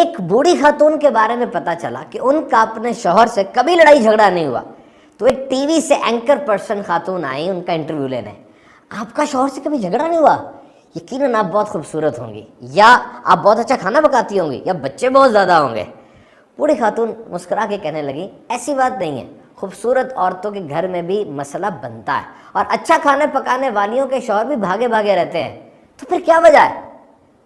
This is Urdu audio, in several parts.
ایک بوڑھی خاتون کے بارے میں پتا چلا کہ ان کا اپنے شوہر سے کبھی لڑائی جھگڑا نہیں ہوا. تو ایک ٹی وی سے اینکر پرسن خاتون آئی ان کا انٹرویو لینے. آپ کا شوہر سے کبھی جھگڑا نہیں ہوا؟ یقیناً آپ بہت خوبصورت ہوں گی، یا آپ بہت اچھا کھانا پکاتی ہوں گی، یا بچے بہت زیادہ ہوں گے. بوڑھی خاتون مسکرا کے کہنے لگی ایسی بات نہیں ہے، خوبصورت عورتوں کے گھر میں بھی مسئلہ بنتا ہے، اور اچھا کھانے پکانے والیوں کے شوہر بھی بھاگے بھاگے رہتے ہیں، تو پھر کیا وجہ ہے؟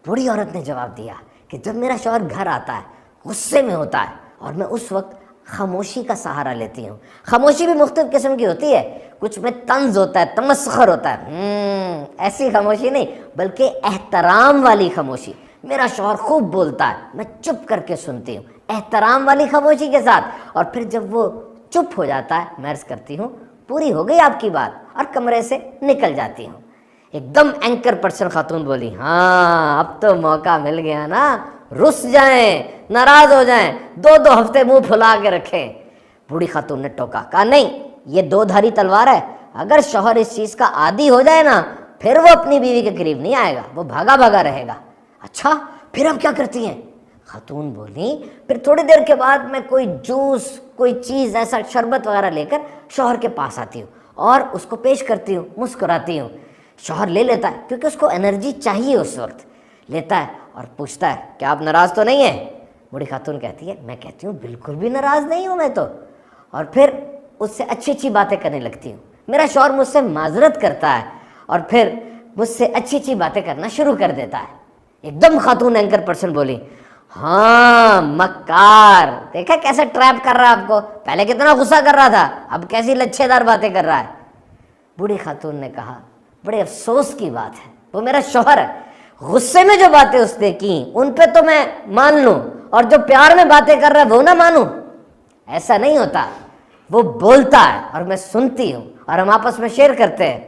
بوڑھی عورت نے جواب دیا کہ جب میرا شوہر گھر آتا ہے غصے میں ہوتا ہے، اور میں اس وقت خاموشی کا سہارا لیتی ہوں. خاموشی بھی مختلف قسم کی ہوتی ہے، کچھ میں طنز ہوتا ہے، تمسخر ہوتا ہے، ایسی خاموشی نہیں بلکہ احترام والی خاموشی. میرا شوہر خوب بولتا ہے، میں چپ کر کے سنتی ہوں احترام والی خاموشی کے ساتھ، اور پھر جب وہ چپ ہو جاتا ہے میں عرض کرتی ہوں پوری ہو گئی آپ کی بات، اور کمرے سے نکل جاتی ہوں. ایک دم اینکر پرسن خاتون بولی ہاں اب تو موقع مل گیا نا، رس جائیں، ناراض ہو جائیں، 2 ہفتے منہ پھلا کے رکھیں. بوڑھی خاتون نے ٹوکا، کہا نہیں، یہ 2 دھاری تلوار ہے، اگر شوہر اس چیز کا عادی ہو جائے نا پھر وہ اپنی بیوی کے قریب نہیں آئے گا، وہ بھاگا بھاگا رہے گا. اچھا پھر آپ کیا کرتی ہیں؟ خاتون بولی پھر تھوڑی دیر کے بعد میں کوئی جوس، کوئی چیز ایسا شربت وغیرہ لے کر شوہر کے پاس آتی ہوں اور اس کو پیش کرتی ہوں، مسکراتی ہوں. شوہر لے لیتا ہے کیونکہ اس کو انرجی چاہیے، اس وقت لیتا ہے اور پوچھتا ہے کہ آپ ناراض تو نہیں ہیں؟ بوڑھی خاتون کہتی ہے میں کہتی ہوں بالکل بھی ناراض نہیں ہوں میں تو، اور پھر اس سے اچھی اچھی باتیں کرنے لگتی ہوں. میرا شوہر مجھ سے معذرت کرتا ہے اور پھر مجھ سے اچھی اچھی باتیں کرنا شروع کر دیتا ہے. ایک دم خاتون اینکر پرسن بولی ہاں مکار، دیکھا کیسے ٹریپ کر رہا ہے آپ کو، پہلے کتنا غصہ کر رہا تھا، اب کیسی لچھے دار باتیں کر رہا ہے. بوڑھی خاتون نے کہا بڑے افسوس کی بات ہے، وہ میرا شوہر ہے، غصے میں جو باتیں اس نے کی ان پہ تو میں مان لوں، اور جو پیار میں باتیں کر رہا ہے وہ نہ مانوں. ایسا نہیں ہوتا، وہ بولتا ہے اور میں سنتی ہوں اور ہم آپس میں شیئر کرتے ہیں.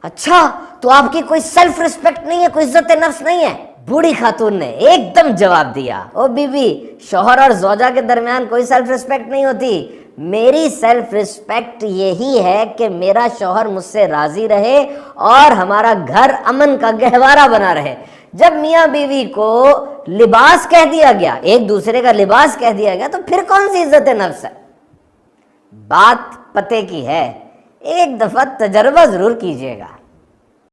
اچھا تو آپ کی کوئی سیلف ریسپیکٹ نہیں ہے، کوئی عزت نفس نہیں ہے؟ بوڑھی خاتون نے ایک دم جواب دیا او بی بی، شوہر اور زوجہ کے درمیان کوئی سیلف ریسپیکٹ نہیں ہوتی. میری سیلف ریسپیکٹ یہی ہے کہ میرا شوہر مجھ سے راضی رہے اور ہمارا گھر امن کا گہوارہ بنا رہے. جب میاں بیوی کو لباس کہہ دیا گیا، ایک دوسرے کا لباس کہہ دیا گیا، تو پھر کون سی عزت نفس ہے؟ بات پتے کی ہے، ایک دفعہ تجربہ ضرور کیجیے گا.